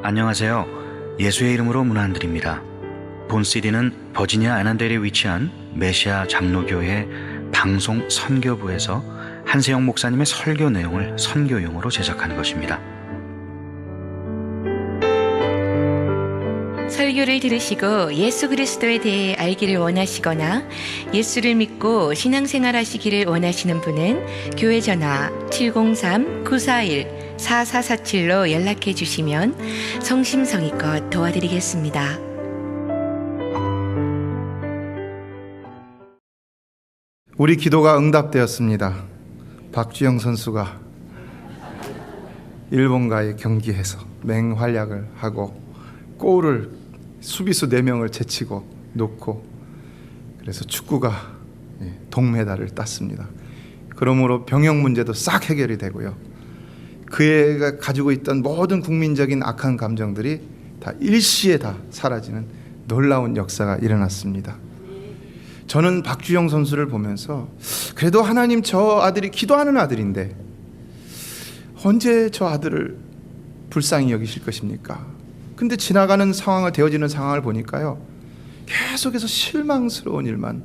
안녕하세요. 예수의 이름으로 문안 안 드립니다. 본 CD는 버지니아 애난델에 위치한 메시아 장로교회 방송 선교부에서 한세영 목사님의 설교 내용을 선교용으로 제작한 것입니다. 설교를 들으시고 예수 그리스도에 대해 알기를 원하시거나 예수를 믿고 신앙생활 하시기를 원하시는 분은 교회 전화 703-941-4447로 연락해 주시면 성심성의껏 도와드리겠습니다. 우리 기도가 응답되었습니다. 박주영 선수가 일본과의 경기에서 맹활약을 하고 골을 수비수 4명을 제치고 놓고, 그래서 축구가 동메달을 땄습니다. 그러므로 병역 문제도 싹 해결이 되고요. 그 애가 가지고 있던 모든 국민적인 악한 감정들이 다 일시에 다 사라지는 놀라운 역사가 일어났습니다. 저는 박주영 선수를 보면서 그래도 하나님, 저 아들이 기도하는 아들인데 언제 저 아들을 불쌍히 여기실 것입니까? 근데 지나가는 상황을, 되어지는 상황을 보니까요, 계속해서 실망스러운 일만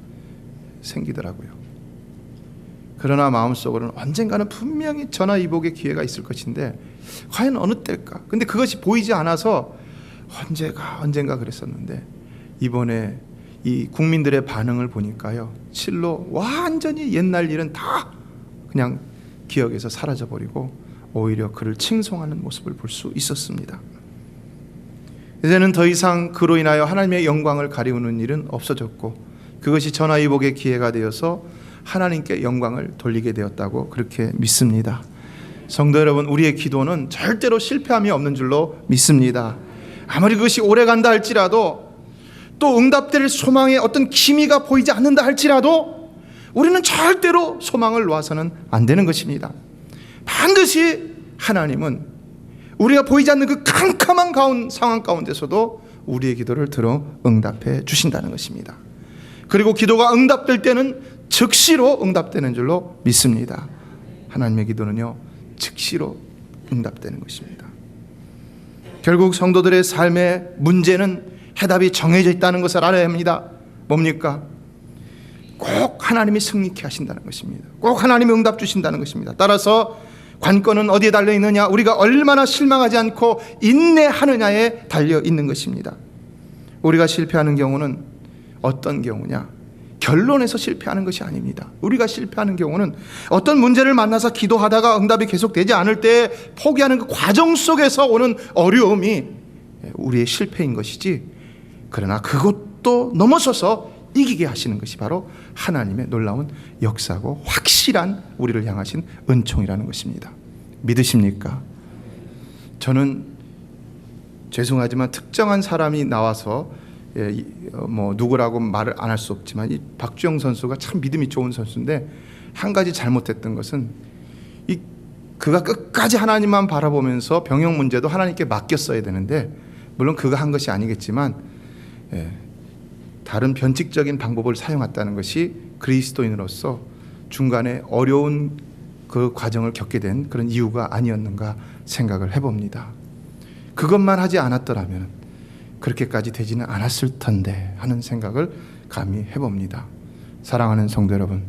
생기더라고요. 그러나 마음속으로는 언젠가는 분명히 전화위복의 기회가 있을 것인데 과연 어느 때일까? 근데 그것이 보이지 않아서 언젠가 그랬었는데, 이번에 이 국민들의 반응을 보니까요, 실로 완전히 옛날 일은 다 그냥 기억에서 사라져버리고 오히려 그를 칭송하는 모습을 볼 수 있었습니다. 이제는 더 이상 그로 인하여 하나님의 영광을 가리우는 일은 없어졌고, 그것이 전화위복의 기회가 되어서 하나님께 영광을 돌리게 되었다고 그렇게 믿습니다. 성도 여러분, 우리의 기도는 절대로 실패함이 없는 줄로 믿습니다. 아무리 그것이 오래간다 할지라도, 또 응답될 소망의 어떤 기미가 보이지 않는다 할지라도 우리는 절대로 소망을 놓아서는 안 되는 것입니다. 반드시 하나님은 우리가 보이지 않는 그 캄캄한 상황 가운데서도 우리의 기도를 들어 응답해 주신다는 것입니다. 그리고 기도가 응답될 때는 즉시로 응답되는 줄로 믿습니다. 하나님의 기도는요, 즉시로 응답되는 것입니다. 결국 성도들의 삶의 문제는 해답이 정해져 있다는 것을 알아야 합니다. 뭡니까? 꼭 하나님이 승리케 하신다는 것입니다. 꼭 하나님이 응답 주신다는 것입니다. 따라서 관건은 어디에 달려있느냐? 우리가 얼마나 실망하지 않고 인내하느냐에 달려있는 것입니다. 우리가 실패하는 경우는 어떤 경우냐? 결론에서 실패하는 것이 아닙니다. 우리가 실패하는 경우는 어떤 문제를 만나서 기도하다가 응답이 계속 되지 않을 때 포기하는 그 과정 속에서 오는 어려움이 우리의 실패인 것이지, 그러나 그것도 넘어서서 이기게 하시는 것이 바로 하나님의 놀라운 역사고 확실한 우리를 향하신 은총이라는 것입니다. 믿으십니까? 저는 죄송하지만 특정한 사람이 나와서 누구라고 말을 안 할 수 없지만, 이 박주영 선수가 참 믿음이 좋은 선수인데 한 가지 잘못됐던 것은 그가 끝까지 하나님만 바라보면서 병역 문제도 하나님께 맡겼어야 되는데, 물론 그가 한 것이 아니겠지만 다른 변칙적인 방법을 사용했다는 것이 그리스도인으로서 중간에 어려운 그 과정을 겪게 된 그런 이유가 아니었는가 생각을 해봅니다. 그것만 하지 않았더라면 그렇게까지 되지는 않았을 텐데 하는 생각을 감히 해봅니다. 사랑하는 성도 여러분,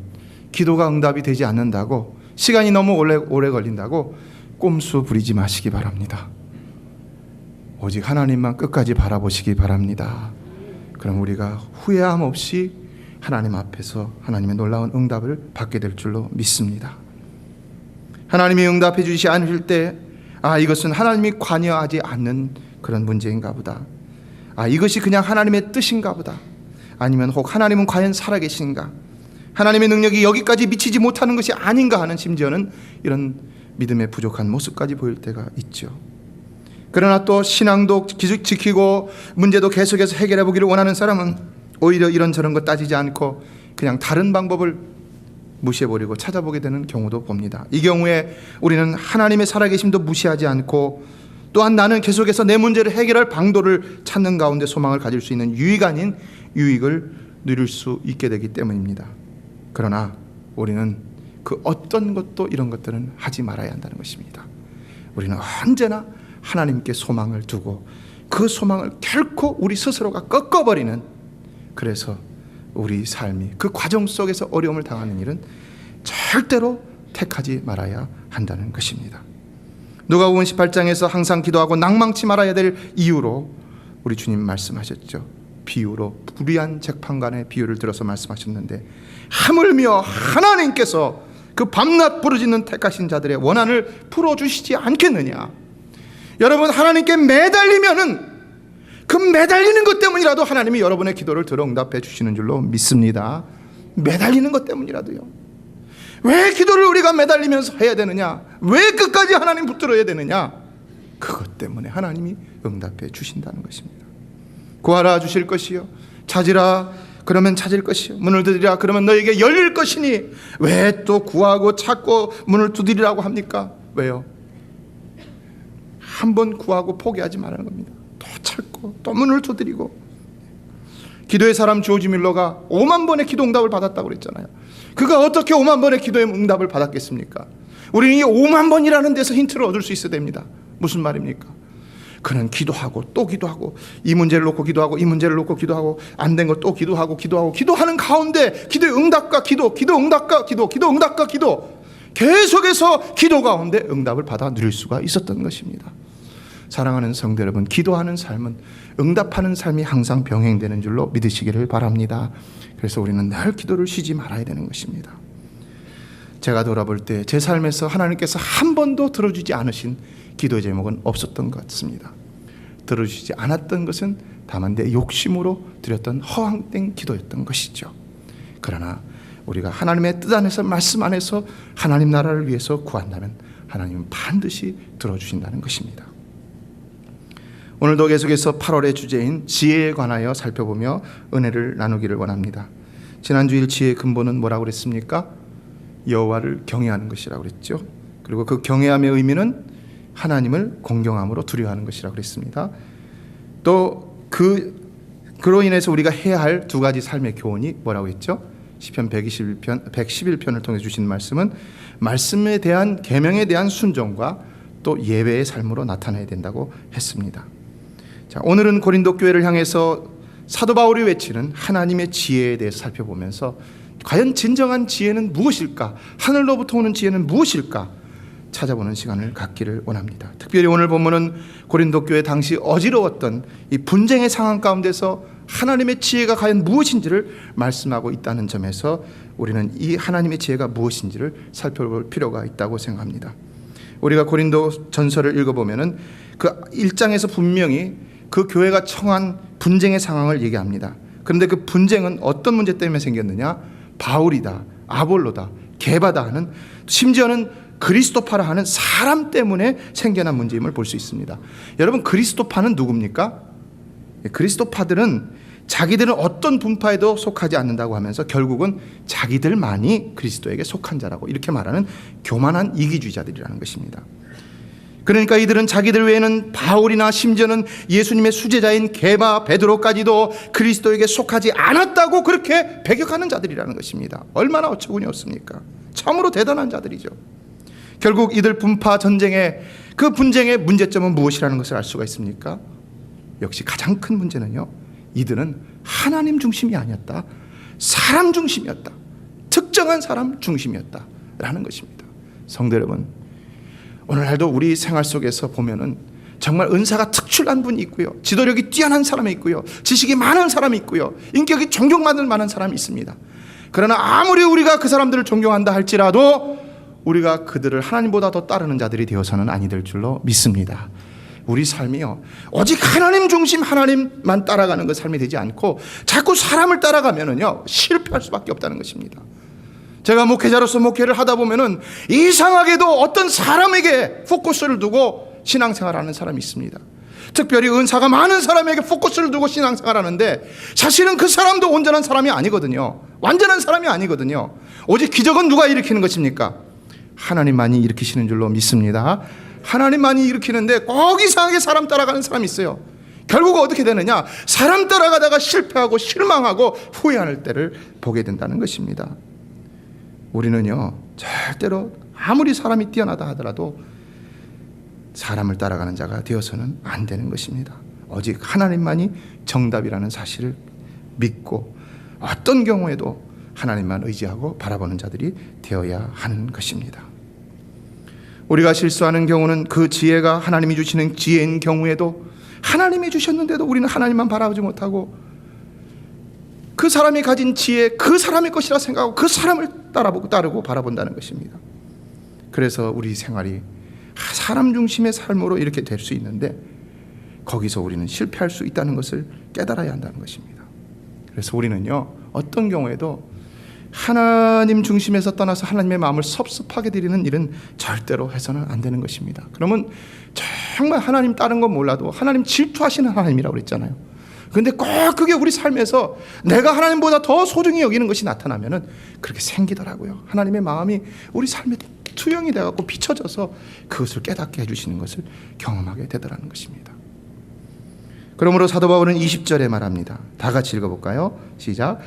기도가 응답이 되지 않는다고, 시간이 너무 오래 걸린다고 꼼수 부리지 마시기 바랍니다. 오직 하나님만 끝까지 바라보시기 바랍니다. 그럼 우리가 후회함 없이 하나님 앞에서 하나님의 놀라운 응답을 받게 될 줄로 믿습니다. 하나님이 응답해 주시지 않을 때, 이것은 하나님이 관여하지 않는 그런 문제인가 보다. 이것이 그냥 하나님의 뜻인가 보다. 아니면 혹 하나님은 과연 살아계신가? 하나님의 능력이 여기까지 미치지 못하는 것이 아닌가 하는, 심지어는 이런 믿음의 부족한 모습까지 보일 때가 있죠. 그러나 또 신앙도 지키고 문제도 계속해서 해결해 보기를 원하는 사람은 오히려 이런저런 거 따지지 않고 그냥 다른 방법을 무시해버리고 찾아보게 되는 경우도 봅니다. 이 경우에 우리는 하나님의 살아계심도 무시하지 않고, 또한 나는 계속해서 내 문제를 해결할 방도를 찾는 가운데 소망을 가질 수 있는 유익 아닌 유익을 누릴 수 있게 되기 때문입니다. 그러나 우리는 그 어떤 것도 이런 것들은 하지 말아야 한다는 것입니다. 우리는 언제나 하나님께 소망을 두고 그 소망을 결코 우리 스스로가 꺾어버리는, 그래서 우리 삶이 그 과정 속에서 어려움을 당하는 일은 절대로 택하지 말아야 한다는 것입니다. 누가복음 18장에서 항상 기도하고 낭망치 말아야 될 이유로 우리 주님 말씀하셨죠. 비유로, 불의한 재판관의 비유를 들어서 말씀하셨는데, 하물며 하나님께서 그 밤낮 부르짖는 택하신 자들의 원한을 풀어주시지 않겠느냐. 여러분, 하나님께 매달리면은 그 매달리는 것 때문이라도 하나님이 여러분의 기도를 들어 응답해 주시는 줄로 믿습니다. 매달리는 것 때문이라도요. 왜 기도를 우리가 매달리면서 해야 되느냐? 왜 끝까지 하나님 붙들어야 되느냐? 그것 때문에 하나님이 응답해 주신다는 것입니다. 구하라 주실 것이요, 찾으라 그러면 찾을 것이요, 문을 두드리라 그러면 너에게 열릴 것이니 왜 또 구하고 찾고 문을 두드리라고 합니까? 왜요? 한 번 구하고 포기하지 말라는 겁니다. 또 찾고 또 문을 두드리고. 기도의 사람 조지 밀러가 5만 번의 기도 응답을 받았다고 그랬잖아요. 그가 어떻게 5만 번의 기도의 응답을 받았겠습니까? 우리는 이 5만 번이라는 데서 힌트를 얻을 수 있어야 됩니다. 무슨 말입니까? 그는 기도하고 또 기도하고, 이 문제를 놓고 기도하고 이 문제를 놓고 기도하고, 안 된 거 또 기도하고 기도하는 가운데 기도의 응답과 기도 응답과 기도 응답과 기도, 계속해서 기도 가운데 응답을 받아 누릴 수가 있었던 것입니다. 사랑하는 성도 여러분, 기도하는 삶은 응답하는 삶이 항상 병행되는 줄로 믿으시기를 바랍니다. 그래서 우리는 늘 기도를 쉬지 말아야 되는 것입니다. 제가 돌아볼 때 제 삶에서 하나님께서 한 번도 들어주지 않으신 기도 제목은 없었던 것 같습니다. 들어주시지 않았던 것은 다만 내 욕심으로 드렸던 허황된 기도였던 것이죠. 그러나 우리가 하나님의 뜻 안에서, 말씀 안에서 하나님 나라를 위해서 구한다면 하나님은 반드시 들어주신다는 것입니다. 오늘도 계속해서 8월의 주제인 지혜에 관하여 살펴보며 은혜를 나누기를 원합니다. 지난주일 지혜의 근본은 뭐라고 그랬습니까? 여호와를 경외하는 것이라고 그랬죠. 그리고 그 경외함의 의미는 하나님을 공경함으로 두려워하는 것이라고 그랬습니다. 또 그로 인해서 우리가 해야 할 두 가지 삶의 교훈이 뭐라고 했죠? 시편 111편을 통해 주신 말씀은 말씀에 대한, 계명에 대한 순종과 또 예배의 삶으로 나타나야 된다고 했습니다. 자, 오늘은 고린도 교회를 향해서 사도 바울이 외치는 하나님의 지혜에 대해서 살펴보면서 과연 진정한 지혜는 무엇일까? 하늘로부터 오는 지혜는 무엇일까? 찾아보는 시간을 갖기를 원합니다. 특별히 오늘 본문은 고린도 교회 당시 어지러웠던 이 분쟁의 상황 가운데서 하나님의 지혜가 과연 무엇인지를 말씀하고 있다는 점에서 우리는 이 하나님의 지혜가 무엇인지를 살펴볼 필요가 있다고 생각합니다. 우리가 고린도 전서를 읽어보면은 그 1장에서 분명히 그 교회가 처한 분쟁의 상황을 얘기합니다. 그런데 그 분쟁은 어떤 문제 때문에 생겼느냐? 바울이다, 아볼로다, 게바다 하는, 심지어는 그리스도파라 하는 사람 때문에 생겨난 문제임을 볼 수 있습니다. 여러분, 그리스도파는 누굽니까? 그리스도파들은 자기들은 어떤 분파에도 속하지 않는다고 하면서 결국은 자기들만이 그리스도에게 속한 자라고 이렇게 말하는 교만한 이기주의자들이라는 것입니다. 그러니까 이들은 자기들 외에는 바울이나 심지어는 예수님의 수제자인 게바, 베드로까지도 그리스도에게 속하지 않았다고 그렇게 배격하는 자들이라는 것입니다. 얼마나 어처구니 없습니까? 참으로 대단한 자들이죠. 결국 이들 분파 전쟁의 그 분쟁의 문제점은 무엇이라는 것을 알 수가 있습니까? 역시 가장 큰 문제는요, 이들은 하나님 중심이 아니었다, 사람 중심이었다, 특정한 사람 중심이었다라는 것입니다. 성도 여러분, 오늘날도 우리 생활 속에서 보면은 정말 은사가 특출난 분이 있고요, 지도력이 뛰어난 사람이 있고요, 지식이 많은 사람이 있고요, 인격이 존경받을 만한 사람이 있습니다. 그러나 아무리 우리가 그 사람들을 존경한다 할지라도 우리가 그들을 하나님보다 더 따르는 자들이 되어서는 아니 될 줄로 믿습니다. 우리 삶이요, 오직 하나님 중심, 하나님만 따라가는 그 삶이 되지 않고 자꾸 사람을 따라가면은요 실패할 수밖에 없다는 것입니다. 제가 목회자로서 목회를 하다 보면은 이상하게도 어떤 사람에게 포커스를 두고 신앙생활하는 사람이 있습니다. 특별히 은사가 많은 사람에게 포커스를 두고 신앙생활하는데 사실은 그 사람도 온전한 사람이 아니거든요. 완전한 사람이 아니거든요. 오직 기적은 누가 일으키는 것입니까? 하나님만이 일으키시는 줄로 믿습니다. 하나님만이 일으키는데 꼭 이상하게 사람 따라가는 사람이 있어요. 결국 어떻게 되느냐? 사람 따라가다가 실패하고 실망하고 후회하는 때를 보게 된다는 것입니다. 우리는요 절대로 아무리 사람이 뛰어나다 하더라도 사람을 따라가는 자가 되어서는 안 되는 것입니다. 오직 하나님만이 정답이라는 사실을 믿고 어떤 경우에도 하나님만 의지하고 바라보는 자들이 되어야 하는 것입니다. 우리가 실수하는 경우는 그 지혜가 하나님이 주시는 지혜인 경우에도 하나님이 주셨는데도 우리는 하나님만 바라보지 못하고 그 사람이 가진 지혜, 그 사람의 것이라 생각하고 그 사람을 따르고 바라본다는 것입니다. 그래서 우리 생활이 사람 중심의 삶으로 이렇게 될 수 있는데 거기서 우리는 실패할 수 있다는 것을 깨달아야 한다는 것입니다. 그래서 우리는요, 어떤 경우에도 하나님 중심에서 떠나서 하나님의 마음을 섭섭하게 드리는 일은 절대로 해서는 안 되는 것입니다. 그러면 정말 하나님 다른 건 몰라도 하나님 질투하시는 하나님이라고 그랬잖아요. 그런데 꼭 그게 우리 삶에서 내가 하나님보다 더 소중히 여기는 것이 나타나면은 그렇게 생기더라고요. 하나님의 마음이 우리 삶에 투영이 되어갖고 비춰져서 그것을 깨닫게 해주시는 것을 경험하게 되더라는 것입니다. 그러므로 사도 바울은 20절에 말합니다. 다 같이 읽어볼까요? 시작.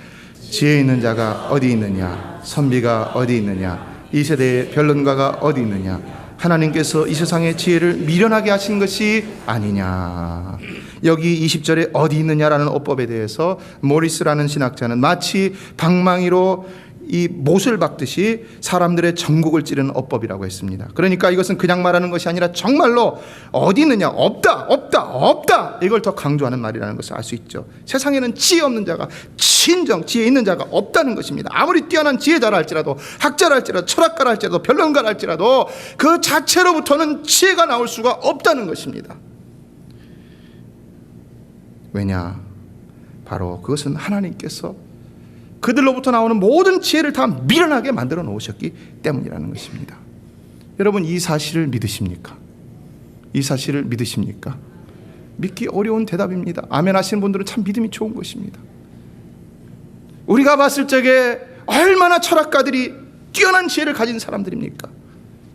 지혜 있는 자가 어디 있느냐? 선비가 어디 있느냐? 이 세대의 변론가가 어디 있느냐? 하나님께서 이 세상의 지혜를 미련하게 하신 것이 아니냐. 여기 20절에 어디 있느냐라는 어법에 대해서 모리스라는 신학자는 마치 방망이로 이 못을 박듯이 사람들의 전국을 찌르는 어법이라고 했습니다. 그러니까 이것은 그냥 말하는 것이 아니라 정말로 어디 있느냐, 없다 이걸 더 강조하는 말이라는 것을 알 수 있죠. 세상에는 지혜 없는 자가, 진정 지혜 있는 자가 없다는 것입니다. 아무리 뛰어난 지혜자라 할지라도, 학자라 할지라도, 철학가라 할지라도, 변론가라 할지라도 그 자체로부터는 지혜가 나올 수가 없다는 것입니다. 왜냐? 바로 그것은 하나님께서 그들로부터 나오는 모든 지혜를 다 미련하게 만들어 놓으셨기 때문이라는 것입니다. 여러분, 이 사실을 믿으십니까? 이 사실을 믿으십니까? 믿기 어려운 대답입니다. 아멘 하시는 분들은 참 믿음이 좋은 것입니다. 우리가 봤을 적에 얼마나 철학가들이 뛰어난 지혜를 가진 사람들입니까?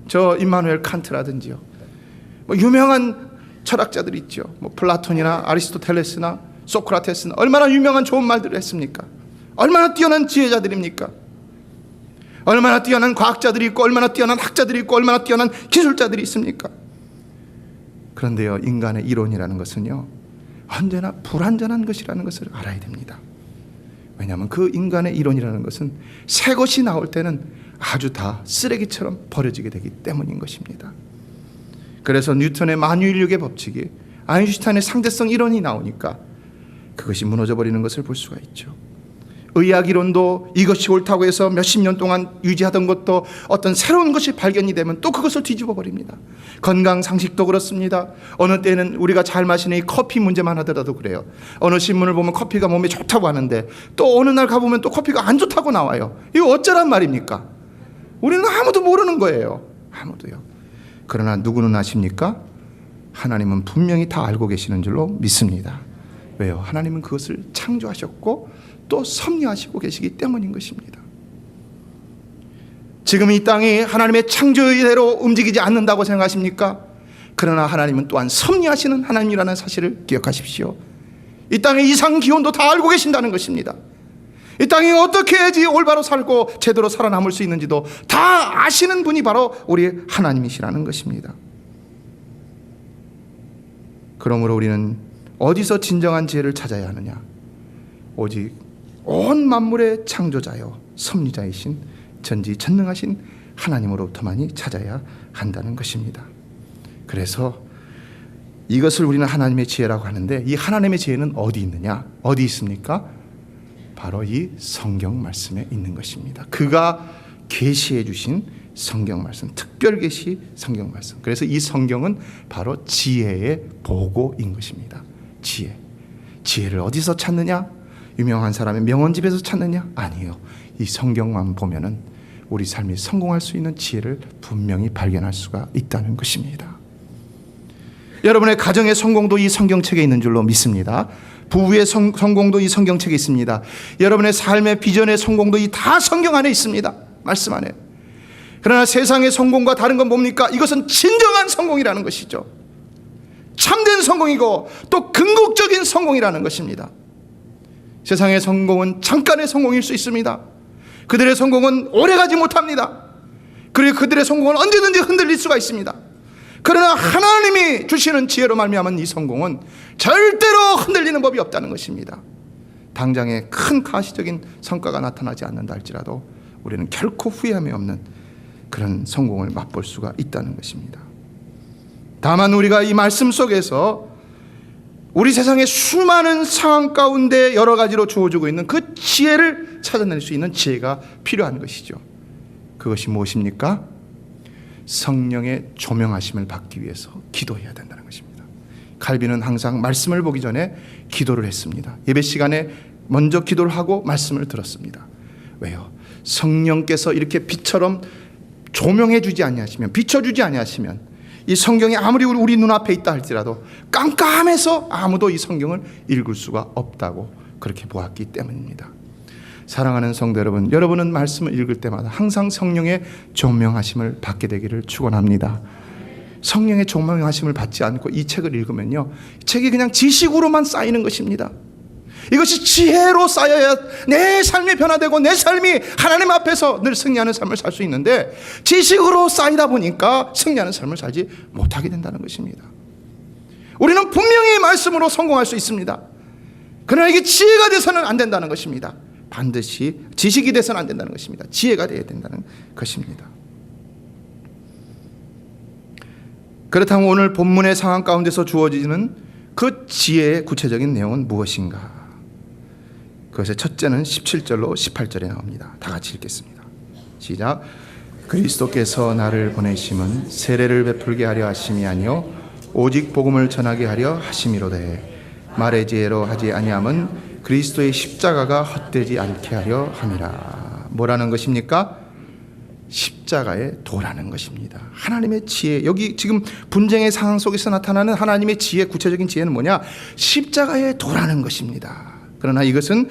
저 임마누엘 칸트라든지요, 유명한 철학자들 있죠. 플라톤이나 아리스토텔레스나 소크라테스는 얼마나 유명한 좋은 말들을 했습니까? 얼마나 뛰어난 지혜자들입니까? 얼마나 뛰어난 과학자들이 있고, 얼마나 뛰어난 학자들이 있고, 얼마나 뛰어난 기술자들이 있습니까? 그런데요, 인간의 이론이라는 것은요, 언제나 불완전한 것이라는 것을 알아야 됩니다. 왜냐하면 그 인간의 이론이라는 것은 새 것이 나올 때는 아주 다 쓰레기처럼 버려지게 되기 때문인 것입니다. 그래서 뉴턴의 만유인력의 법칙이, 아인슈타인의 상대성 이론이 나오니까 그것이 무너져버리는 것을 볼 수가 있죠. 의학 이론도 이것이 옳다고 해서 몇십 년 동안 유지하던 것도 어떤 새로운 것이 발견이 되면 또 그것을 뒤집어 버립니다. 건강 상식도 그렇습니다. 어느 때는 우리가 잘 마시는 이 커피 문제만 하더라도 그래요. 어느 신문을 보면 커피가 몸에 좋다고 하는데 또 어느 날 가보면 또 커피가 안 좋다고 나와요. 이거 어쩌란 말입니까? 우리는 아무도 모르는 거예요. 아무도요. 그러나 누구는 아십니까? 하나님은 분명히 다 알고 계시는 줄로 믿습니다. 왜요? 하나님은 그것을 창조하셨고 또 섭리하시고 계시기 때문인 것입니다. 지금 이 땅이 하나님의 창조의대로 움직이지 않는다고 생각하십니까? 그러나 하나님은 또한 섭리하시는 하나님이라는 사실을 기억하십시오. 이 땅의 이상 기온도 다 알고 계신다는 것입니다. 이 땅이 어떻게 해야지 올바로 살고 제대로 살아남을 수 있는지도 다 아시는 분이 바로 우리 하나님이시라는 것입니다. 그러므로 우리는 어디서 진정한 지혜를 찾아야 하느냐? 오직 온 만물의 창조자요 섭리자이신 전지전능하신 하나님으로부터만이 찾아야 한다는 것입니다. 그래서 이것을 우리는 하나님의 지혜라고 하는데, 이 하나님의 지혜는 어디 있느냐? 어디 있습니까? 바로 이 성경 말씀에 있는 것입니다. 그가 계시해 주신 성경 말씀, 특별 계시 성경 말씀. 그래서 이 성경은 바로 지혜의 보고인 것입니다. 지혜를 어디서 찾느냐? 유명한 사람의 명언집에서 찾느냐? 아니에요. 이 성경만 보면은 우리 삶이 성공할 수 있는 지혜를 분명히 발견할 수가 있다는 것입니다. 여러분의 가정의 성공도 이 성경책에 있는 줄로 믿습니다. 부부의 성공도 이 성경책에 있습니다. 여러분의 삶의 비전의 성공도 이 다 성경 안에 있습니다. 말씀 안에. 그러나 세상의 성공과 다른 건 뭡니까? 이것은 진정한 성공이라는 것이죠. 참된 성공이고 또 궁극적인 성공이라는 것입니다. 세상의 성공은 잠깐의 성공일 수 있습니다. 그들의 성공은 오래가지 못합니다. 그리고 그들의 성공은 언제든지 흔들릴 수가 있습니다. 그러나 하나님이 주시는 지혜로 말미암은 이 성공은 절대로 흔들리는 법이 없다는 것입니다. 당장에 큰 가시적인 성과가 나타나지 않는다 할지라도 우리는 결코 후회함이 없는 그런 성공을 맛볼 수가 있다는 것입니다. 다만 우리가 이 말씀 속에서 우리 세상의 수많은 상황 가운데 여러 가지로 주어지고 있는 그 지혜를 찾아낼 수 있는 지혜가 필요한 것이죠. 그것이 무엇입니까? 성령의 조명하심을 받기 위해서 기도해야 된다는 것입니다. 칼빈은 항상 말씀을 보기 전에 기도를 했습니다. 예배 시간에 먼저 기도를 하고 말씀을 들었습니다. 왜요? 성령께서 이렇게 빛처럼 조명해 주지 아니하시면, 비춰주지 아니하시면 이 성경이 아무리 우리 눈앞에 있다 할지라도 깜깜해서 아무도 이 성경을 읽을 수가 없다고 그렇게 보았기 때문입니다. 사랑하는 성도 여러분, 여러분은 말씀을 읽을 때마다 항상 성령의 조명하심을 받게 되기를 축원합니다. 성령의 조명하심을 받지 않고 이 책을 읽으면요, 이 책이 그냥 지식으로만 쌓이는 것입니다. 이것이 지혜로 쌓여야 내 삶이 변화되고 내 삶이 하나님 앞에서 늘 승리하는 삶을 살 수 있는데, 지식으로 쌓이다 보니까 승리하는 삶을 살지 못하게 된다는 것입니다. 우리는 분명히 말씀으로 성공할 수 있습니다. 그러나 이게 지혜가 돼서는 안 된다는 것입니다. 반드시 지식이 돼서는 안 된다는 것입니다. 지혜가 되어야 된다는 것입니다. 그렇다면 오늘 본문의 상황 가운데서 주어지는 그 지혜의 구체적인 내용은 무엇인가? 그것의 첫째는 17절로 18절에 나옵니다. 다 같이 읽겠습니다. 시작. 그리스도께서 나를 보내심은 세례를 베풀게 하려 하심이 아니요 오직 복음을 전하게 하려 하심이로되 말의 지혜로 하지 아니함은 그리스도의 십자가가 헛되지 않게 하려 함이라. 뭐라는 것입니까? 십자가의 도라는 것입니다. 하나님의 지혜, 여기 지금 분쟁의 상황 속에서 나타나는 하나님의 지혜, 구체적인 지혜는 뭐냐? 십자가의 도라는 것입니다. 그러나 이것은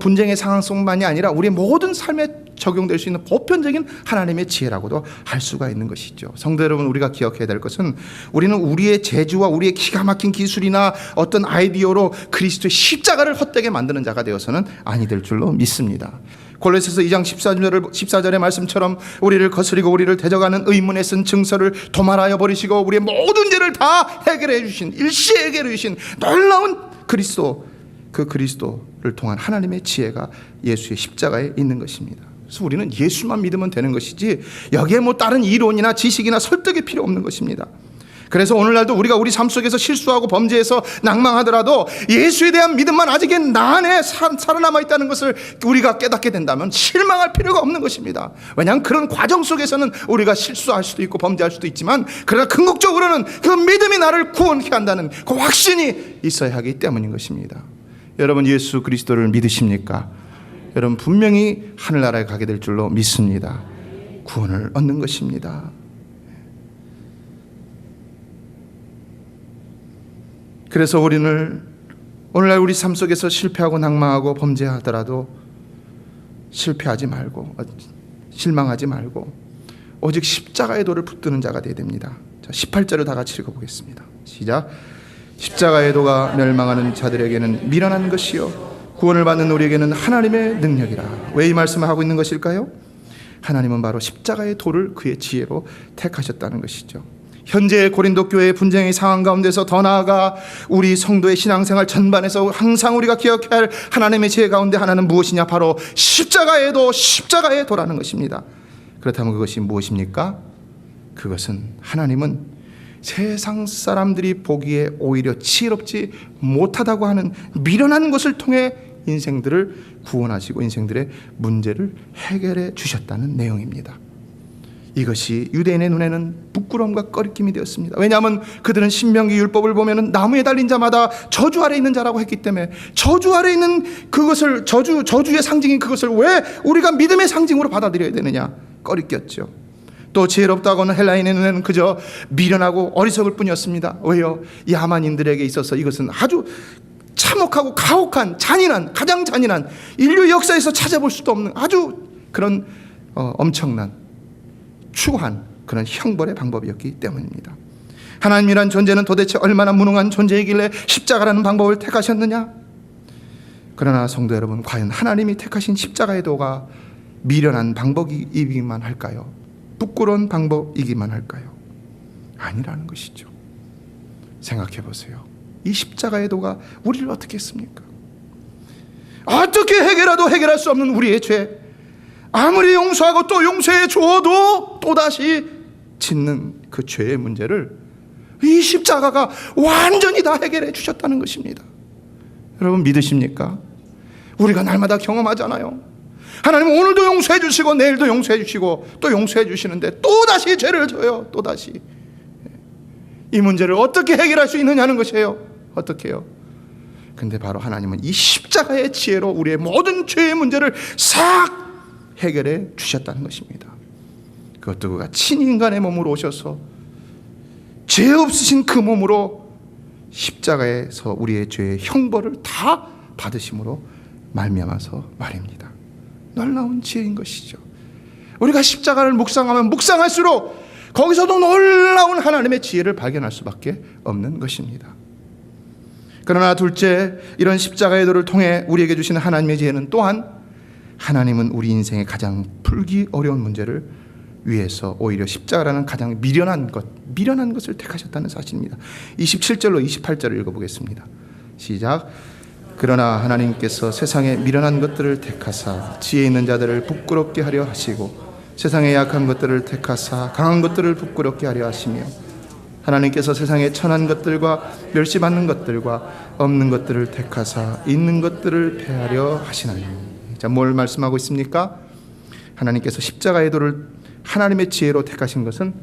분쟁의 상황 속만이 아니라 우리의 모든 삶에 적용될 수 있는 보편적인 하나님의 지혜라고도 할 수가 있는 것이죠. 성도 여러분, 우리가 기억해야 될 것은 우리는 우리의 재주와 우리의 기가 막힌 기술이나 어떤 아이디어로 그리스도의 십자가를 헛되게 만드는 자가 되어서는 아니 될 줄로 믿습니다. 골로새서 2장 14절의 말씀처럼 우리를 거스리고 우리를 대적하는 의문에 쓴 증서를 도말하여 버리시고 우리의 모든 죄를 다 해결해 주신, 일시에 해결해 주신 놀라운 그리스도, 그 그리스도를 통한 하나님의 지혜가 예수의 십자가에 있는 것입니다. 그래서 우리는 예수만 믿으면 되는 것이지 여기에 뭐 다른 이론이나 지식이나 설득이 필요 없는 것입니다. 그래서 오늘날도 우리가 우리 삶 속에서 실수하고 범죄해서 낭망하더라도 예수에 대한 믿음만 아직 나 안에 살아남아 있다는 것을 우리가 깨닫게 된다면 실망할 필요가 없는 것입니다. 왜냐하면 그런 과정 속에서는 우리가 실수할 수도 있고 범죄할 수도 있지만, 그러나 궁극적으로는 그 믿음이 나를 구원케 한다는 그 확신이 있어야 하기 때문인 것입니다. 여러분, 예수 그리스도를 믿으십니까? 여러분, 분명히 하늘나라에 가게 될 줄로 믿습니다. 구원을 얻는 것입니다. 그래서 우리는 오늘날 우리 삶 속에서 실패하고 낭망하고 범죄하더라도 실패하지 말고, 실망하지 말고 오직 십자가의 도를 붙드는 자가 되어야 됩니다. 자, 18절을 다 같이 읽어보겠습니다. 시작. 십자가의 도가 멸망하는 자들에게는 미련한 것이요 구원을 받는 우리에게는 하나님의 능력이라. 왜 이 말씀을 하고 있는 것일까요? 하나님은 바로 십자가의 도를 그의 지혜로 택하셨다는 것이죠. 현재 고린도 교회의 분쟁의 상황 가운데서 더 나아가 우리 성도의 신앙생활 전반에서 항상 우리가 기억해야 할 하나님의 지혜 가운데 하나는 무엇이냐? 바로 십자가의 도, 십자가의 도라는 것입니다. 그렇다면 그것이 무엇입니까? 그것은 하나님은 세상 사람들이 보기에 오히려 지혜롭지 못하다고 하는 미련한 것을 통해 인생들을 구원하시고 인생들의 문제를 해결해 주셨다는 내용입니다. 이것이 유대인의 눈에는 부끄러움과 꺼리낌이 되었습니다. 왜냐하면 그들은 신명기 율법을 보면 나무에 달린 자마다 저주 아래 있는 자라고 했기 때문에 저주 아래 있는 그것을, 저주의 상징인 그것을 왜 우리가 믿음의 상징으로 받아들여야 되느냐? 꺼리꼈죠. 또 지혜롭다고는 헬라인의 눈에는 그저 미련하고 어리석을 뿐이었습니다. 왜요? 이 하만인들에게 있어서 이것은 아주 참혹하고 가혹한, 잔인한, 가장 잔인한, 인류 역사에서 찾아볼 수도 없는 아주 그런 엄청난 추한 그런 형벌의 방법이었기 때문입니다. 하나님이란 존재는 도대체 얼마나 무능한 존재이길래 십자가라는 방법을 택하셨느냐? 그러나 성도 여러분, 과연 하나님이 택하신 십자가의 도가 미련한 방법이기만 할까요? 부끄러운 방법이기만 할까요? 아니라는 것이죠. 생각해 보세요. 이 십자가의 도가 우리를 어떻게 했습니까? 어떻게 해결해도 해결할 수 없는 우리의 죄, 아무리 용서하고 또 용서해 주어도 또다시 짓는 그 죄의 문제를 이 십자가가 완전히 다 해결해 주셨다는 것입니다. 여러분 믿으십니까? 우리가 날마다 경험하잖아요. 하나님은 오늘도 용서해 주시고 내일도 용서해 주시고 또 용서해 주시는데 또다시 죄를 져요. 또다시. 이 문제를 어떻게 해결할 수 있느냐는 것이에요. 어떻게 해요? 근데 바로 하나님은 이 십자가의 지혜로 우리의 모든 죄의 문제를 싹 해결해 주셨다는 것입니다. 그것도 그가 친히 인간의 몸으로 오셔서 죄 없으신 그 몸으로 십자가에서 우리의 죄의 형벌을 다 받으심으로 말미암아서 말입니다. 놀라운 지혜인 것이죠. 우리가 십자가를 묵상하면 묵상할수록 거기서도 놀라운 하나님의 지혜를 발견할 수밖에 없는 것입니다. 그러나 둘째, 이런 십자가의 도를 통해 우리에게 주시는 하나님의 지혜는 또한 하나님은 우리 인생의 가장 풀기 어려운 문제를 위해서 오히려 십자가라는 가장 미련한 것을 택하셨다는 사실입니다. 27절로 28절을 읽어보겠습니다. 시작. 그러나 하나님께서 세상의 미련한 것들을 택하사 지혜 있는 자들을 부끄럽게 하려 하시고 세상의 약한 것들을 택하사 강한 것들을 부끄럽게 하려 하시며 하나님께서 세상의 천한 것들과 멸시받는 것들과 없는 것들을 택하사 있는 것들을 폐하려 하시나니. 자, 뭘 말씀하고 있습니까? 하나님께서 십자가의 도를 하나님의 지혜로 택하신 것은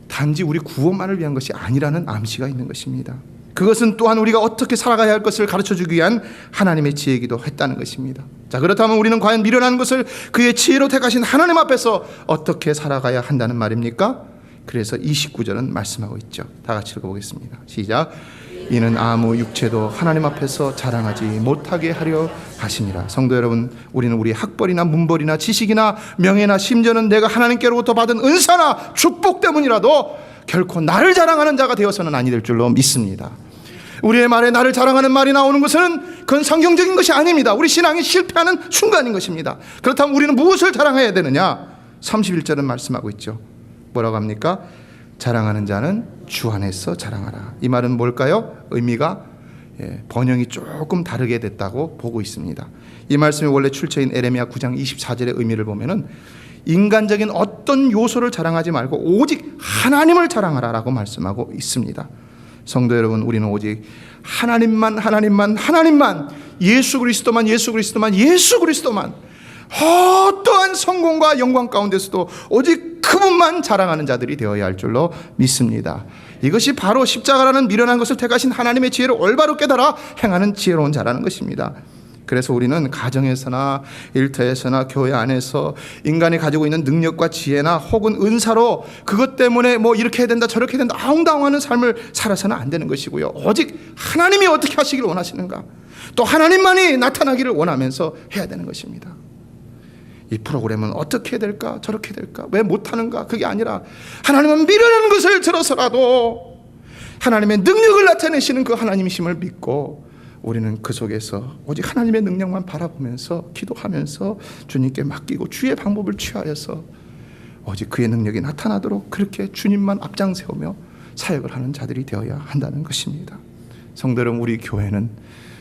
단지 우리 구원만을 위한 것이 아니라는 암시가 있는 것입니다. 그것은 또한 우리가 어떻게 살아가야 할 것을 가르쳐주기 위한 하나님의 지혜이기도 했다는 것입니다. 자, 그렇다면 우리는 과연 미련한 것을 그의 지혜로 택하신 하나님 앞에서 어떻게 살아가야 한다는 말입니까? 그래서 29절은 말씀하고 있죠. 다 같이 읽어보겠습니다. 시작. 이는 아무 육체도 하나님 앞에서 자랑하지 못하게 하려 하심이라. 성도 여러분, 우리는 우리 학벌이나 문벌이나 지식이나 명예나 심지어는 내가 하나님께로부터 받은 은사나 축복 때문이라도 결코 나를 자랑하는 자가 되어서는 아니 될 줄로 믿습니다. 우리의 말에 나를 자랑하는 말이 나오는 것은 그건 성경적인 것이 아닙니다. 우리 신앙이 실패하는 순간인 것입니다. 그렇다면 우리는 무엇을 자랑해야 되느냐? 31절은 말씀하고 있죠. 뭐라고 합니까? 자랑하는 자는 주 안에서 자랑하라. 이 말은 뭘까요? 의미가 번역이 조금 다르게 됐다고 보고 있습니다. 이 말씀이 원래 출처인 에레미야 9장 24절의 의미를 보면은 인간적인 어떤 요소를 자랑하지 말고 오직 하나님을 자랑하라라고 말씀하고 있습니다. 성도 여러분, 우리는 오직 하나님만 예수 그리스도만 어떠한 성공과 영광 가운데서도 오직 그분만 자랑하는 자들이 되어야 할 줄로 믿습니다. 이것이 바로 십자가라는 미련한 것을 택하신 하나님의 지혜를 올바로 깨달아 행하는 지혜로운 자라는 것입니다. 그래서 우리는 가정에서나 일터에서나 교회 안에서 인간이 가지고 있는 능력과 지혜나 혹은 은사로 그것 때문에 뭐 이렇게 해야 된다 저렇게 해야 된다 아웅다웅하는 삶을 살아서는 안 되는 것이고요. 오직 하나님이 어떻게 하시기를 원하시는가, 또 하나님만이 나타나기를 원하면서 해야 되는 것입니다. 이 프로그램은 어떻게 해야 될까 저렇게 해야 될까 왜 못하는가, 그게 아니라 하나님은 미련한 것을 들어서라도 하나님의 능력을 나타내시는 그 하나님이심을 믿고 우리는 그 속에서 오직 하나님의 능력만 바라보면서 기도하면서 주님께 맡기고 주의 방법을 취하여서 오직 그의 능력이 나타나도록 그렇게 주님만 앞장세우며 사역을 하는 자들이 되어야 한다는 것입니다. 성도 여러분, 우리 교회는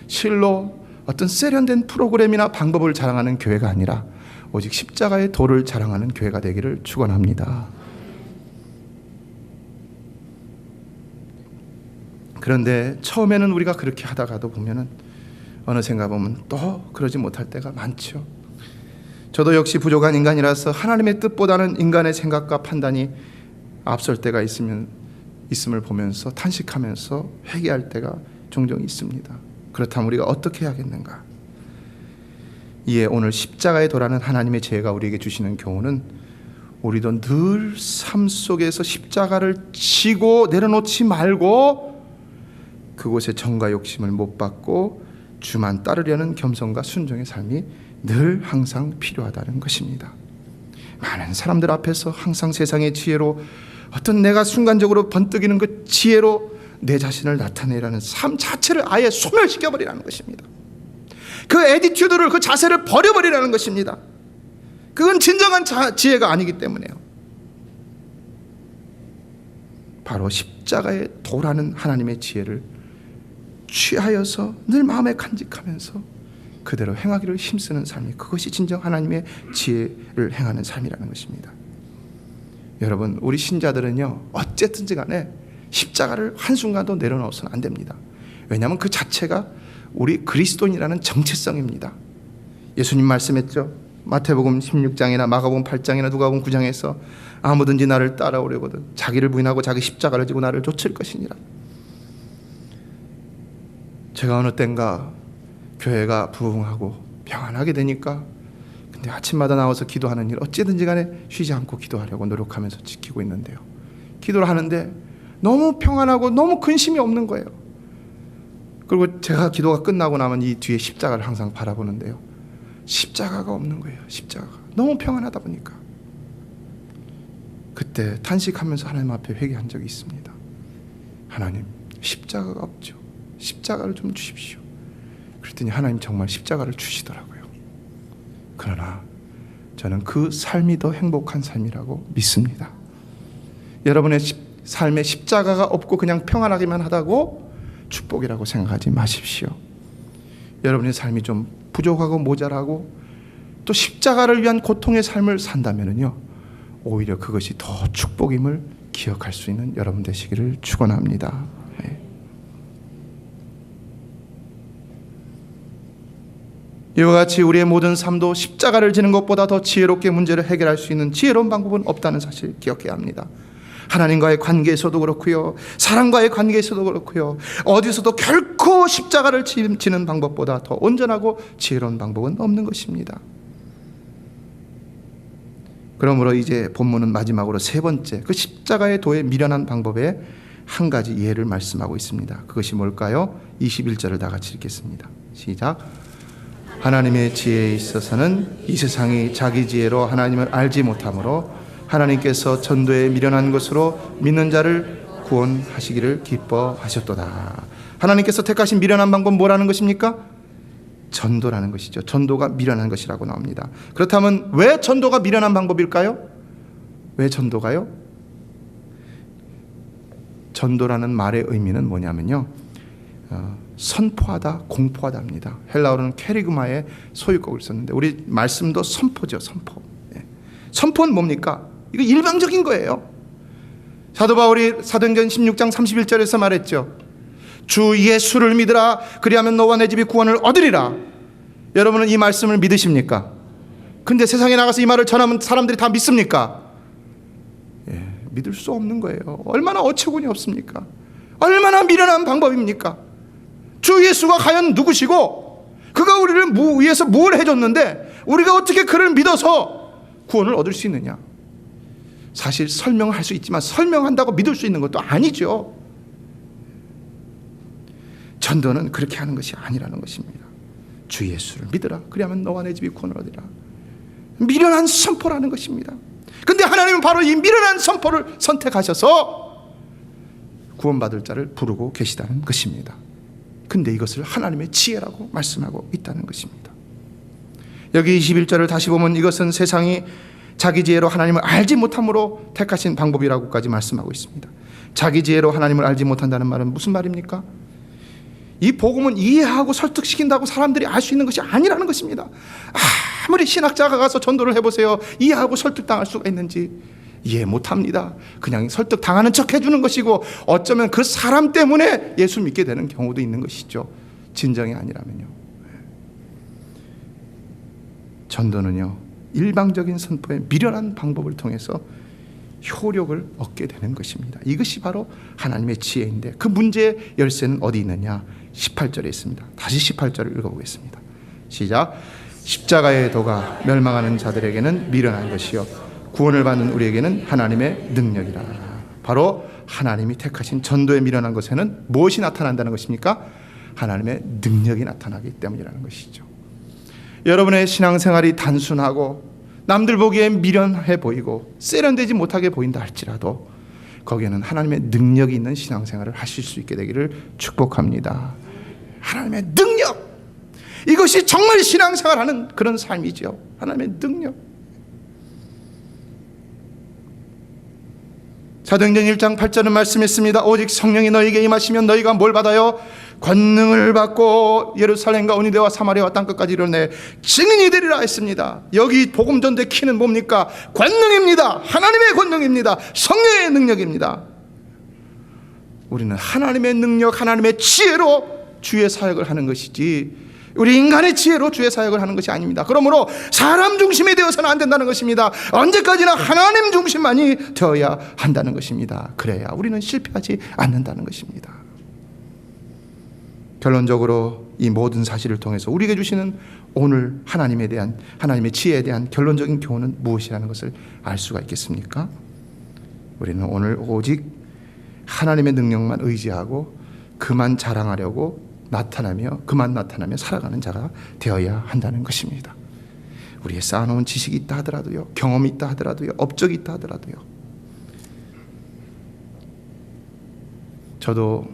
실로 어떤 세련된 프로그램이나 방법을 자랑하는 교회가 아니라 오직 십자가의 도를 자랑하는 교회가 되기를 축원합니다. 그런데 처음에는 우리가 그렇게 하다가도 보면은 어느샌가 보면 또 그러지 못할 때가 많죠. 저도 역시 부족한 인간이라서 하나님의 뜻보다는 인간의 생각과 판단이 앞설 때가 있음을 보면서 탄식하면서 회개할 때가 종종 있습니다. 그렇다면 우리가 어떻게 해야겠는가? 이에 오늘 십자가의 도라는 하나님의 지혜가 우리에게 주시는 교훈은 우리도 늘 삶 속에서 십자가를 지고 내려놓지 말고 그곳에 정과 욕심을 못 받고 주만 따르려는 겸손과 순종의 삶이 늘 항상 필요하다는 것입니다. 많은 사람들 앞에서 항상 세상의 지혜로 어떤 내가 순간적으로 번뜩이는 그 지혜로 내 자신을 나타내라는 삶 자체를 아예 소멸시켜버리라는 것입니다. 그 애티튜드를, 그 자세를 버려버리라는 것입니다. 그건 진정한 지혜가 아니기 때문에요. 바로 십자가의 도라는 하나님의 지혜를 취하여서 늘 마음에 간직하면서 그대로 행하기를 힘쓰는 삶이, 그것이 진정 하나님의 지혜를 행하는 삶이라는 것입니다. 여러분, 우리 신자들은요, 어쨌든지 간에 십자가를 한순간도 내려놓아서는 안 됩니다. 왜냐하면 그 자체가 우리 그리스도인이라는 정체성입니다. 예수님 말씀했죠. 마태복음 16장이나 마가복음 8장이나 누가복음 9장에서 아무든지 나를 따라오려거든 자기를 부인하고 자기 십자가를 지고 나를 좇을 것이니라. 제가 어느 땐가 교회가 부흥하고 평안하게 되니까, 근데 아침마다 나와서 기도하는 일 어찌든지 간에 쉬지 않고 기도하려고 노력하면서 지키고 있는데요, 기도를 하는데 너무 평안하고 너무 근심이 없는 거예요. 그리고 제가 기도가 끝나고 나면 이 뒤에 십자가를 항상 바라보는데요, 십자가가 없는 거예요. 십자가가 너무 평안하다 보니까. 그때 탄식하면서 하나님 앞에 회개한 적이 있습니다. 하나님, 십자가가 없죠. 십자가를 좀 주십시오. 그랬더니 하나님 정말 십자가를 주시더라고요. 그러나 저는 그 삶이 더 행복한 삶이라고 믿습니다. 여러분의 삶에 십자가가 없고 그냥 평안하기만 하다고 축복이라고 생각하지 마십시오. 여러분의 삶이 좀 부족하고 모자라고 또 십자가를 위한 고통의 삶을 산다면요, 오히려 그것이 더 축복임을 기억할 수 있는 여러분 되시기를 축원합니다. 이와 같이 우리의 모든 삶도 십자가를 지는 것보다 더 지혜롭게 문제를 해결할 수 있는 지혜로운 방법은 없다는 사실 기억해야 합니다. 하나님과의 관계에서도 그렇고요, 사람과의 관계에서도 그렇고요, 어디서도 결코 십자가를 지는 방법보다 더 온전하고 지혜로운 방법은 없는 것입니다. 그러므로 이제 본문은 마지막으로 세 번째, 그 십자가의 도에 미련한 방법에 한 가지 예를 말씀하고 있습니다. 그것이 뭘까요? 21절을 다 같이 읽겠습니다. 시작. 하나님의 지혜에 있어서는 이 세상이 자기 지혜로 하나님을 알지 못하므로 하나님께서 전도에 미련한 것으로 믿는 자를 구원하시기를 기뻐하셨도다. 하나님께서 택하신 미련한 방법 뭐라는 것입니까? 전도라는 것이죠. 전도가 미련한 것이라고 나옵니다. 그렇다면 왜 전도가 미련한 방법일까요? 왜 전도가요? 전도라는 말의 의미는 뭐냐면요, 선포하다, 공포하다입니다. 헬라어로는 캐리그마의 소유격을 썼는데 우리 말씀도 선포죠. 선포. 선포는 뭡니까? 이거 일방적인 거예요. 사도 바울이 사도행전 16장 31절에서 말했죠. 주 예수를 믿으라. 그리하면 너와 내 집이 구원을 얻으리라. 여러분은 이 말씀을 믿으십니까? 근데 세상에 나가서 이 말을 전하면 사람들이 다 믿습니까? 믿을 수 없는 거예요. 얼마나 어처구니 없습니까? 얼마나 미련한 방법입니까? 주 예수가 과연 누구시고 그가 우리를 위해서 뭘 해줬는데 우리가 어떻게 그를 믿어서 구원을 얻을 수 있느냐? 사실 설명할 수 있지만 설명한다고 믿을 수 있는 것도 아니죠. 전도는 그렇게 하는 것이 아니라는 것입니다. 주 예수를 믿으라. 그리하면 너와 내 집이 구원을 얻으리라. 미련한 선포라는 것입니다. 근데 하나님은 바로 이 미련한 선포를 선택하셔서 구원받을 자를 부르고 계시다는 것입니다. 근데 이것을 하나님의 지혜라고 말씀하고 있다는 것입니다. 여기 21절을 다시 보면 이것은 세상이 자기 지혜로 하나님을 알지 못함으로 택하신 방법이라고까지 말씀하고 있습니다. 자기 지혜로 하나님을 알지 못한다는 말은 무슨 말입니까? 이 복음은 이해하고 설득시킨다고 사람들이 알 수 있는 것이 아니라는 것입니다. 아무리 신학자가 가서 전도를 해보세요. 이해하고 설득당할 수가 있는지 이해 못합니다. 그냥 설득당하는 척 해주는 것이고 어쩌면 그 사람 때문에 예수 믿게 되는 경우도 있는 것이죠. 진정이 아니라면요. 전도는요, 일방적인 선포의 미련한 방법을 통해서 효력을 얻게 되는 것입니다. 이것이 바로 하나님의 지혜인데 그 문제의 열쇠는 어디 있느냐? 18절에 있습니다. 다시 18절을 읽어보겠습니다. 시작. 십자가의 도가 멸망하는 자들에게는 미련한 것이요 구원을 받는 우리에게는 하나님의 능력이라. 바로 하나님이 택하신 전도에 미련한 것에는 무엇이 나타난다는 것입니까? 하나님의 능력이 나타나기 때문이라는 것이죠. 여러분의 신앙생활이 단순하고 남들 보기에 미련해 보이고 세련되지 못하게 보인다 할지라도 거기에는 하나님의 능력이 있는 신앙생활을 하실 수 있게 되기를 축복합니다. 하나님의 능력, 이것이 정말 신앙생활하는 그런 삶이죠. 하나님의 능력. 사도행전 1장 8절은 말씀했습니다. 오직 성령이 너희에게 임하시면 너희가 뭘 받아요? 권능을 받고 예루살렘과 온 유대와 사마리아와 땅끝까지 이르내 증인이 되리라 했습니다. 여기 복음 전도의 키는 뭡니까? 권능입니다. 하나님의 권능입니다. 성령의 능력입니다. 우리는 하나님의 능력, 하나님의 지혜로 주의 사역을 하는 것이지 우리 인간의 지혜로 주의 사역을 하는 것이 아닙니다. 그러므로 사람 중심이 되어서는 안 된다는 것입니다. 언제까지나 하나님 중심만이 되어야 한다는 것입니다. 그래야 우리는 실패하지 않는다는 것입니다. 결론적으로 이 모든 사실을 통해서 우리에게 주시는 오늘 하나님의 지혜에 대한 결론적인 교훈은 무엇이라는 것을 알 수가 있겠습니까? 우리는 오늘 오직 하나님의 능력만 의지하고 그만 자랑하려고 그만 나타나며 살아가는 자가 되어야 한다는 것입니다. 우리의 쌓아놓은 지식이 있다 하더라도요, 경험이 있다 하더라도요, 업적이 있다 하더라도요. 저도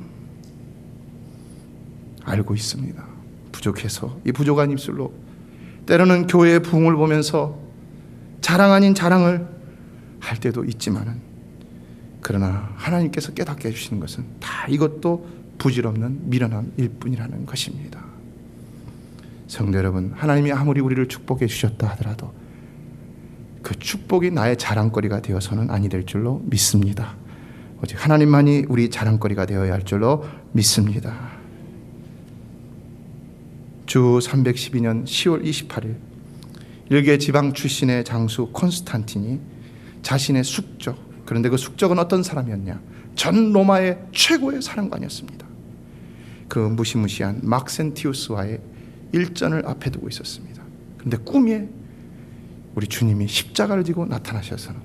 알고 있습니다. 부족해서 이 부족한 입술로 때로는 교회의 부흥을 보면서 자랑 아닌 자랑을 할 때도 있지만은, 그러나 하나님께서 깨닫게 해주시는 것은 다 이것도 부질없는 미련함일 뿐이라는 것입니다. 성도 여러분, 하나님이 아무리 우리를 축복해 주셨다 하더라도 그 축복이 나의 자랑거리가 되어서는 아니 될 줄로 믿습니다. 오직 하나님만이 우리 자랑거리가 되어야 할 줄로 믿습니다. 주 312년 10월 28일 일개 지방 출신의 장수 콘스탄틴이 자신의 숙적, 그런데 그 숙적은 어떤 사람이었냐? 전 로마의 최고의 사령관이었습니다. 그 무시무시한 막센티우스와의 일전을 앞에 두고 있었습니다. 그런데 꿈에 우리 주님이 십자가를 지고 나타나셔서는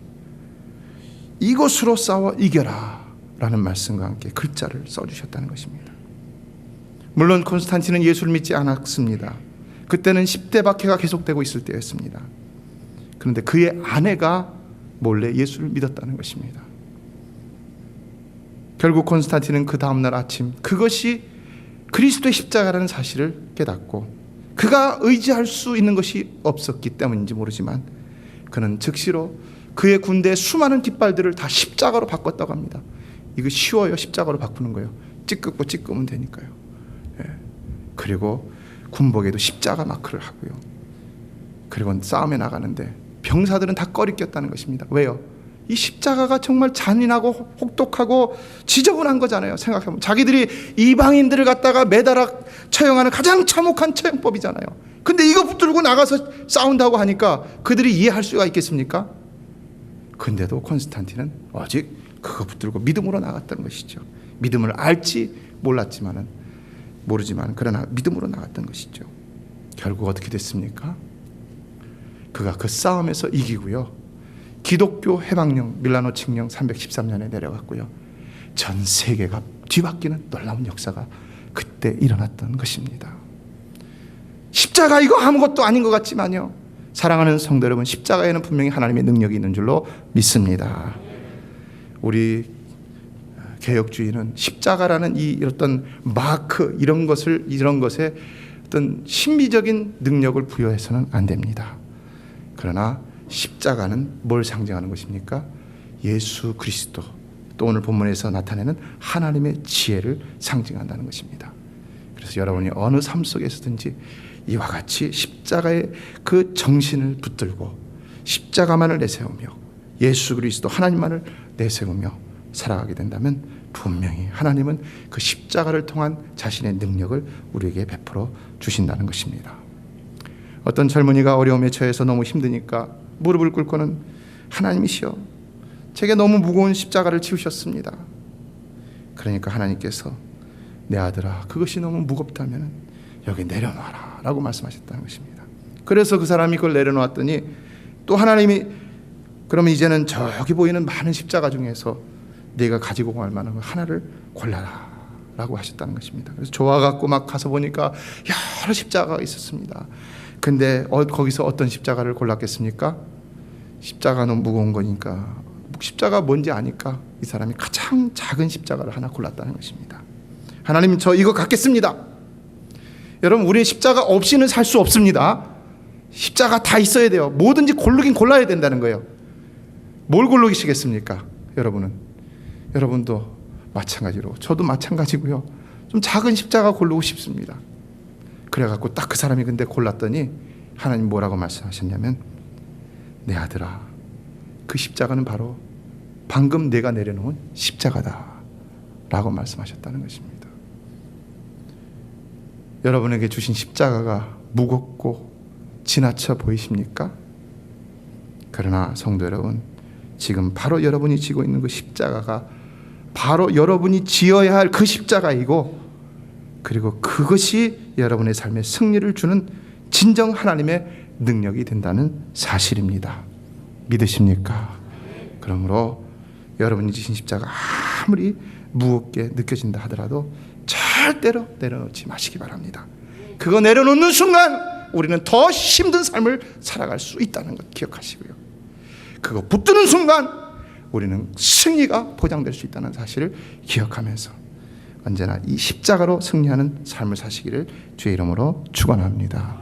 이것으로 싸워 이겨라 라는 말씀과 함께 글자를 써주셨다는 것입니다. 물론 콘스탄틴은 예수를 믿지 않았습니다. 그때는 10대 박해가 계속되고 있을 때였습니다. 그런데 그의 아내가 몰래 예수를 믿었다는 것입니다. 결국 콘스탄틴은 그 다음날 아침 그것이 그리스도의 십자가라는 사실을 깨닫고, 그가 의지할 수 있는 것이 없었기 때문인지 모르지만 그는 즉시로 그의 군대의 수많은 깃발들을 다 십자가로 바꿨다고 합니다. 이거 쉬워요. 십자가로 바꾸는 거예요. 찌끄고 찌끄면 되니까요. 그리고 군복에도 십자가 마크를 하고요. 그리고 싸움에 나가는데 병사들은 다 꺼리 꼈다는 것입니다. 왜요? 이 십자가가 정말 잔인하고 혹독하고 지저분한 거잖아요. 생각해보면 자기들이 이방인들을 갖다가 매달아 처형하는 가장 참혹한 처형법이잖아요. 근데 이거 붙들고 나가서 싸운다고 하니까 그들이 이해할 수가 있겠습니까? 근데도 콘스탄틴은 오직 그거 붙들고 믿음으로 나갔다는 것이죠. 믿음을 알지 모르지만 그러나 믿음으로 나갔던 것이죠. 결국 어떻게 됐습니까? 그가 그 싸움에서 이기고요, 기독교 해방령 밀라노 칙령 313년에 내려갔고요, 전 세계가 뒤바뀌는 놀라운 역사가 그때 일어났던 것입니다. 십자가 이거 아무것도 아닌 것 같지만요, 사랑하는 성도 여러분, 십자가에는 분명히 하나님의 능력이 있는 줄로 믿습니다. 우리 개혁주의는 십자가라는 이 어떤 마크 이런 것에 어떤 신비적인 능력을 부여해서는 안 됩니다. 그러나 십자가는 뭘 상징하는 것입니까? 예수 그리스도, 또 오늘 본문에서 나타내는 하나님의 지혜를 상징한다는 것입니다. 그래서 여러분이 어느 삶 속에서든지 이와 같이 십자가의 그 정신을 붙들고 십자가만을 내세우며 예수 그리스도 하나님만을 내세우며 살아가게 된다면 분명히 하나님은 그 십자가를 통한 자신의 능력을 우리에게 베풀어 주신다는 것입니다. 어떤 젊은이가 어려움에 처해서 너무 힘드니까 무릎을 꿇고는 하나님이시여, 제게 너무 무거운 십자가를 지우셨습니다. 그러니까 하나님께서 내 아들아, 그것이 너무 무겁다면 여기 내려놔라 라고 말씀하셨다는 것입니다. 그래서 그 사람이 그걸 내려놓았더니 또 하나님이 그러면 이제는 저기 보이는 많은 십자가 중에서 네가 가지고 갈 만한 거 하나를 골라라 라고 하셨다는 것입니다. 그래서 좋아갖고 막 가서 보니까 여러 십자가가 있었습니다. 근데 거기서 어떤 십자가를 골랐겠습니까? 십자가 너무 무거운 거니까, 십자가 뭔지 아니까 이 사람이 가장 작은 십자가를 하나 골랐다는 것입니다. 하나님, 저 이거 갖겠습니다. 여러분, 우리는 십자가 없이는 살 수 없습니다. 십자가 다 있어야 돼요. 뭐든지 고르긴 골라야 된다는 거예요. 뭘 고르시겠습니까? 여러분은 여러분도 마찬가지로 저도 마찬가지고요. 좀 작은 십자가 고르고 싶습니다. 그래갖고 딱 그 사람이 근데 골랐더니 하나님 뭐라고 말씀하셨냐면 내 아들아 그 십자가는 바로 방금 내가 내려놓은 십자가다 라고 말씀하셨다는 것입니다. 여러분에게 주신 십자가가 무겁고 지나쳐 보이십니까? 그러나 성도 여러분, 지금 바로 여러분이 지고 있는 그 십자가가 바로 여러분이 지어야 할 그 십자가이고, 그리고 그것이 여러분의 삶에 승리를 주는 진정 하나님의 능력이 된다는 사실입니다. 믿으십니까? 그러므로 여러분이 지신 십자가 아무리 무겁게 느껴진다 하더라도 절대로 내려놓지 마시기 바랍니다. 그거 내려놓는 순간 우리는 더 힘든 삶을 살아갈 수 있다는 것 기억하시고요. 그거 붙드는 순간 우리는 승리가 보장될 수 있다는 사실을 기억하면서 언제나 이 십자가로 승리하는 삶을 사시기를 주의 이름으로 축원합니다.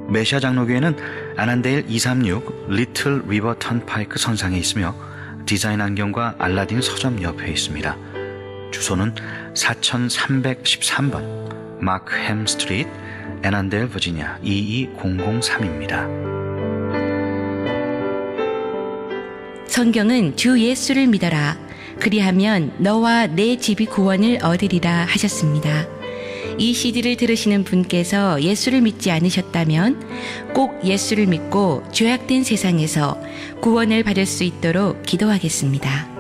메시아 장로교회는 아난데일 236 리틀 리버 턴파이크 선상에 있으며 디자인 안경과 알라딘 서점 옆에 있습니다. 주소는 4313번 마크햄 스트리트, 애난데일 버지니아 22003입니다. 성경은 주 예수를 믿어라. 그리하면 너와 내 집이 구원을 얻으리라 하셨습니다. 이 CD를 들으시는 분께서 예수를 믿지 않으셨다면 꼭 예수를 믿고 죄악된 세상에서 구원을 받을 수 있도록 기도하겠습니다.